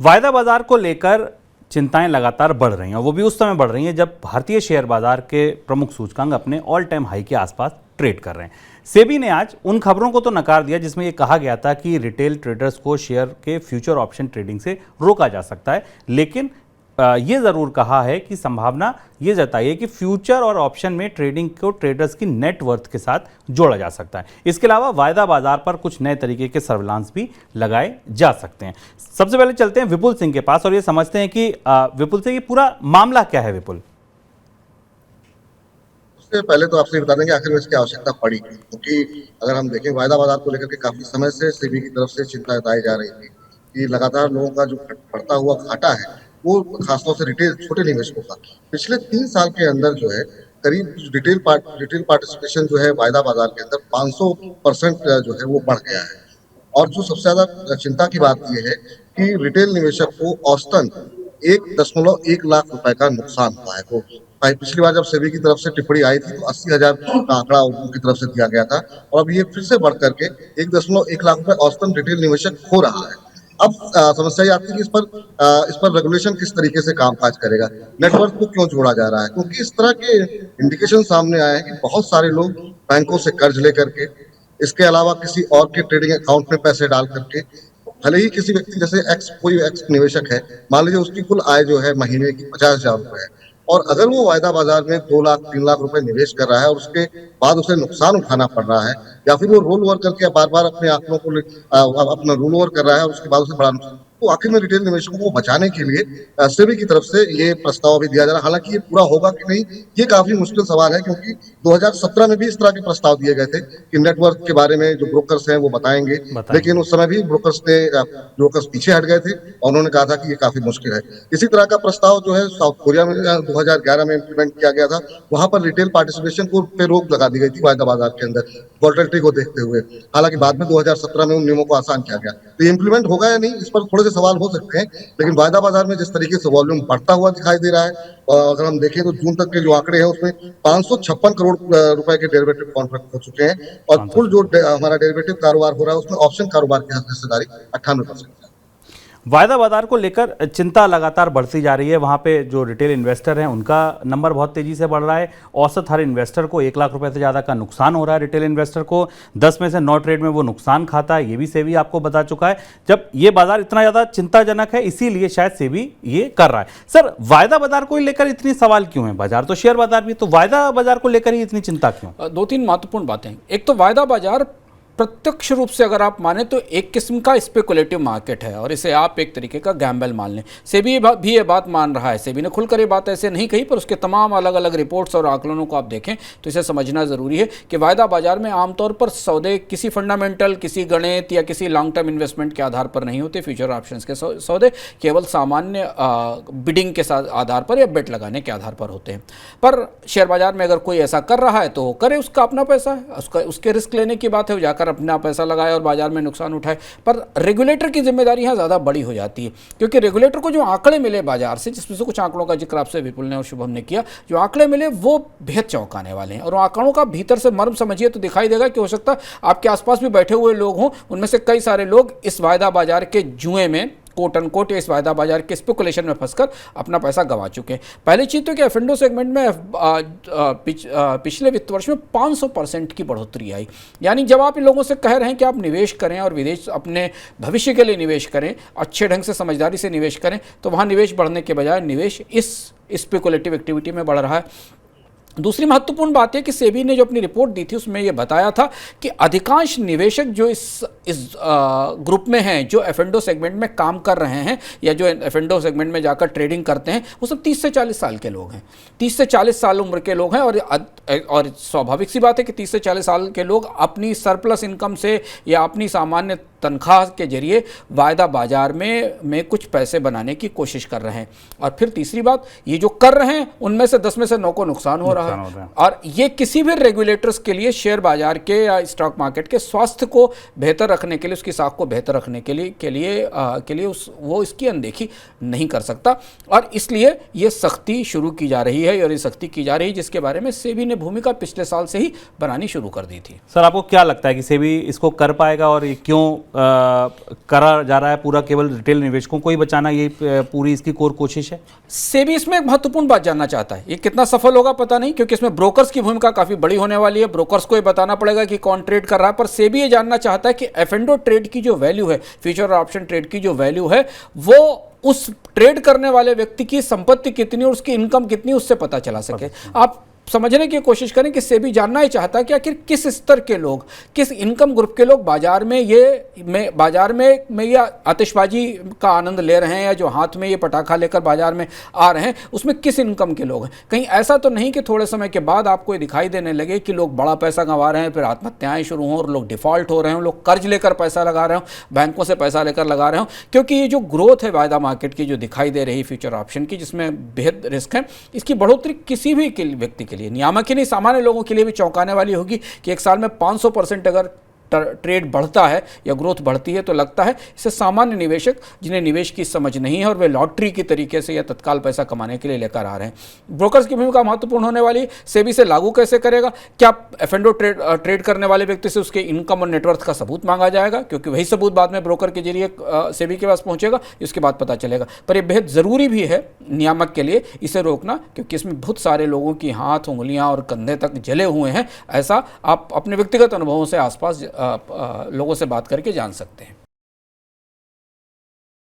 वायदा बाजार को लेकर चिंताएं लगातार बढ़ रही हैं और वो भी उस समय बढ़ रही हैं जब भारतीय शेयर बाजार के प्रमुख सूचकांक अपने ऑल टाइम हाई के आसपास ट्रेड कर रहे हैं। सेबी ने आज उन खबरों को तो नकार दिया जिसमें ये कहा गया था कि रिटेल ट्रेडर्स को शेयर के फ्यूचर ऑप्शन ट्रेडिंग से रोका जा सकता है, लेकिन ये ज़रूर कहा है कि संभावना ये जताई है कि फ्यूचर और ऑप्शन में ट्रेडिंग को ट्रेडर्स की नेटवर्थ के साथ जोड़ा जा सकता है। इसके अलावा वायदा बाजार पर कुछ नए तरीके के सर्विलांस भी लगाए जा सकते हैं। सबसे पहले चलते हैं विपुल सिंह के पास और ये समझते हैं कि विपुल सिंह, ये पूरा मामला क्या है। विपुल, उससे पहले तो आपसे बता दें कि आखिर में इसकी आवश्यकता पड़ी, क्योंकि अगर हम देखें वायदा बाजार को लेकर के काफी समय से सेबी की तरफ से चिंता जताई जा रही थी कि लगातार लोगों का जो बढ़ता हुआ घाटा है वो खासतौर से रिटेल छोटे निवेशकों का पिछले 3 साल के अंदर जो है करीब रिटेल पार्टिसिपेशन जो है वायदा बाजार के अंदर 500% जो है वो बढ़ गया है। और जो सबसे ज्यादा चिंता की बात यह है कि रिटेल निवेशक को औसतन 1.1 लाख रुपए का नुकसान हुआ है। वो पिछली बार जब सेबी की तरफ से टिप्पणी आई थी तो 80,000 का आंकड़ा उनकी तरफ से दिया गया था और अब ये फिर से बढ़ करके 1.1 लाख रुपए औसतन रिटेल निवेशक खो रहा है। अब समस्या ये आती है कि इस पर रेगुलेशन किस तरीके से कामकाज करेगा, नेटवर्क को क्यों जोड़ा जा रहा है, क्योंकि इस तरह के इंडिकेशन सामने आए हैं कि बहुत सारे लोग बैंकों से कर्ज लेकर के, इसके अलावा किसी और के ट्रेडिंग अकाउंट में पैसे डाल करके, भले ही किसी व्यक्ति जैसे कोई एक्स निवेशक है, मान लीजिए उसकी कुल आय जो है महीने की 50,000 रुपए है और अगर वो वायदा बाजार में 2 लाख 3 लाख रुपए निवेश कर रहा है और उसके बाद उसे नुकसान उठाना पड़ रहा है या फिर वो रोल ओवर करके बार बार अपने आंकड़ों को अपना रोल ओवर कर रहा है और उसके बाद उसे बड़ा नुकसान, तो आखिर में रिटेल निवेशकों को बचाने के लिए सेबी की तरफ से ये प्रस्ताव भी दिया जा रहा है। हालांकि ये पूरा होगा कि नहीं ये काफी मुश्किल सवाल है, क्योंकि 2017 में भी इस तरह के प्रस्ताव दिए गए थे कि नेटवर्क के बारे में जो ब्रोकर्स हैं वो बताएंगे, लेकिन उस समय भी ब्रोकर्स पीछे हट गए थे और उन्होंने कहा था कि ये काफी मुश्किल है। इसी तरह का प्रस्ताव जो है साउथ कोरिया में 2011 में इम्प्लीमेंट किया गया था, वहां पर रिटेल पार्टिसिपेशन को पे रोक लगा दी गई थी वायदा बाजार के अंदर वॉलेटिलिटी को देखते हुए। हालांकि बाद में 2017 में उन नियमों को आसान किया गया, तो ये इम्प्लीमेंट होगा या नहीं इस पर थोड़े से सवाल हो सकते हैं, लेकिन वायदा बाजार में जिस तरीके से वॉल्यूम बढ़ता हुआ दिखाई दे रहा है और अगर हम देखें तो जून तक के जो आंकड़े हैं उसमें 556 करोड़ रुपए के डेरिवेटिव कॉन्ट्रैक्ट हो चुके हैं और कुल जो हमारा डेरिवेटिव कारोबार हो रहा है उसमें ऑप्शन कारोबार की हिस्सेदारी 98% है। वायदा बाजार को लेकर चिंता लगातार बढ़ती जा रही है। वहाँ पे जो रिटेल इन्वेस्टर हैं उनका नंबर बहुत तेज़ी से बढ़ रहा है। औसत हर इन्वेस्टर को 1 लाख रुपए से ज़्यादा का नुकसान हो रहा है। रिटेल इन्वेस्टर को 10 में से 9 ट्रेड में वो नुकसान खाता है, ये भी सेबी आपको बता चुका है। जब ये बाजार इतना ज़्यादा चिंताजनक है इसीलिए शायद सेबी ये कर रहा है। सर, वायदा बाजार को लेकर इतनी सवाल क्यों है? बाजार तो शेयर बाजार भी, तो वायदा बाजार को लेकर ही इतनी चिंता क्यों? 2-3 महत्वपूर्ण बातें। एक तो वायदा बाजार प्रत्यक्ष रूप से अगर आप माने तो एक किस्म का स्पेकुलेटिव मार्केट है और इसे आप एक तरीके का गैम्बल मान लें। सेबी भी ये बात मान रहा है। सेबी ने खुलकर ये बात ऐसे नहीं कही, पर उसके तमाम अलग अलग रिपोर्ट्स और आकलनों को आप देखें तो इसे समझना ज़रूरी है कि वायदा बाजार में आमतौर पर सौदे किसी फंडामेंटल, किसी गणित या किसी लॉन्ग टर्म इन्वेस्टमेंट के आधार पर नहीं होते। फ्यूचर ऑप्शंस के सौदे केवल सामान्य बिडिंग के साथ आधार पर या बेट लगाने के आधार पर होते हैं। पर शेयर बाजार में अगर कोई ऐसा कर रहा है तो करे, उसका अपना पैसा है, उसके रिस्क लेने की बात है, वो जाकर अपना पैसा लगाए और बाजार में नुकसान उठाए। पर रेगुलेटर की जिम्मेदारी यहाँ ज़्यादा बड़ी हो जाती है, क्योंकि रेगुलेटर को जो आंकड़े मिले बाजार से, जिसमें से कुछ आंकड़ों का जिक्र आपसे विपुल ने और शुभम ने किया, जो आंकड़े मिले वो बेहद चौंकाने वाले हैं। और आंकड़ों का भीतर से मर्म समझिए तो दिखाई देगा कि हो सकता है आपके आसपास भी बैठे हुए लोग हों, उनमें से कई सारे लोग इस वायदा बाजार के जुए में, कोट अनकोट, इस वायदा बाजार के स्पेकुलेशन में फंसकर अपना पैसा गंवा चुके हैं। पहली चीज़ तो कि एफ&ओ सेगमेंट में पिछले वित्त वर्ष में 500% की बढ़ोतरी आई। यानी जब आप इन लोगों से कह रहे हैं कि आप निवेश करें और विदेश अपने भविष्य के लिए निवेश करें, अच्छे ढंग से समझदारी से निवेश करें, तो वहाँ निवेश बढ़ने के बजाय निवेश इस स्पेकुलेटिव एक्टिविटी में बढ़ रहा है। दूसरी महत्वपूर्ण बात है कि सेबी ने जो अपनी रिपोर्ट दी थी उसमें यह बताया था कि अधिकांश निवेशक जो इस ग्रुप में हैं, जो एफ&ओ सेगमेंट में काम कर रहे हैं या जो एफ&ओ सेगमेंट में जाकर ट्रेडिंग करते हैं, वो सब 30 से 40 साल के लोग हैं। 30 से 40 साल उम्र के लोग हैं और स्वाभाविक सी बात है कि 30 से 40 साल के लोग अपनी सरप्लस इनकम से या अपनी सामान्य तनख्वाह के जरिए वायदा बाजार में कुछ पैसे बनाने की कोशिश कर रहे हैं। और फिर तीसरी बात, ये जो कर रहे हैं उनमें से 10 में से 9 को नुकसान हो रहा है। और ये किसी भी रेगुलेटर्स के लिए शेयर बाजार के या स्टॉक मार्केट के स्वास्थ्य को बेहतर रखने के लिए, उसकी साख को बेहतर रखने के लिए वो इसकी अनदेखी नहीं कर सकता। और इसलिए ये सख्ती शुरू की जा रही है, और ये सख्ती की जा रही है जिसके बारे में सेबी ने भूमिका पिछले साल से ही बनानी शुरू कर दी थी। सर, आपको क्या लगता है कि सेबी इसको कर पाएगा, और ये क्यों करा जा रहा है? पूरा केवल रिटेल निवेशकों को ही बचाना, ये पूरी इसकी कोर कोशिश है? सेबी इसमें एक महत्वपूर्ण बात जानना चाहता है। ये कितना सफल होगा पता नहीं, क्योंकि इसमें ब्रोकर्स की भूमिका काफी बड़ी होने वाली है। ब्रोकर्स को ये बताना पड़ेगा कि कौन ट्रेड कर रहा है। पर सेबी ये जानना चाहता है कि एफ&ओ ट्रेड की जो वैल्यू है, फ्यूचर और ऑप्शन ट्रेड की जो वैल्यू है, वो उस ट्रेड करने वाले व्यक्ति की संपत्ति कितनी और उसकी इनकम कितनी, उससे पता चला सके। आप समझने की कोशिश करें कि सेबी जानना ही चाहता है कि आखिर किस स्तर के लोग, किस इनकम ग्रुप के लोग बाजार में ये आतिशबाजी का आनंद ले रहे हैं, या जो हाथ में ये पटाखा लेकर बाजार में आ रहे हैं, उसमें किस इनकम के लोग हैं। कहीं ऐसा तो नहीं कि थोड़े समय के बाद आपको ये दिखाई देने लगे कि लोग बड़ा पैसा कमा रहे हैं, फिर आत्महत्याएं शुरू हों, और लोग डिफॉल्ट हो रहे हों, लोग कर्ज लेकर पैसा लगा रहे हों, बैंकों से पैसा लेकर लगा रहे हों। क्योंकि ये जो ग्रोथ है वायदा मार्केट की जो दिखाई दे रही फ्यूचर ऑप्शन की, जिसमें बेहद रिस्क है, इसकी बढ़ोतरी किसी भी व्यक्ति के लिए, नियामक ही नहीं, सामान्य लोगों के लिए भी चौंकाने वाली होगी कि एक साल में 500% अगर ट्रेड बढ़ता है या ग्रोथ बढ़ती है, तो लगता है इसे सामान्य निवेशक, जिन्हें निवेश की समझ नहीं है और वे लॉटरी की तरीके से या तत्काल पैसा कमाने के लिए लेकर आ रहे हैं। ब्रोकर्स की भूमिका महत्वपूर्ण होने वाली है। सेबी से लागू कैसे करेगा? क्या एफ&ओ ट्रेड करने वाले व्यक्ति से उसके इनकम और नेटवर्थ का सबूत मांगा जाएगा? क्योंकि वही सबूत बाद में ब्रोकर के जरिए सेबी के पास पहुंचेगा, इसके बाद पता चलेगा। पर यह बेहद ज़रूरी भी है नियामक के लिए इसे रोकना, क्योंकि इसमें बहुत सारे लोगों की हाथ, उंगलियां और कंधे तक जले हुए हैं। ऐसा आप अपने व्यक्तिगत अनुभवों से आसपास लोगों से बात करके जान सकते हैं।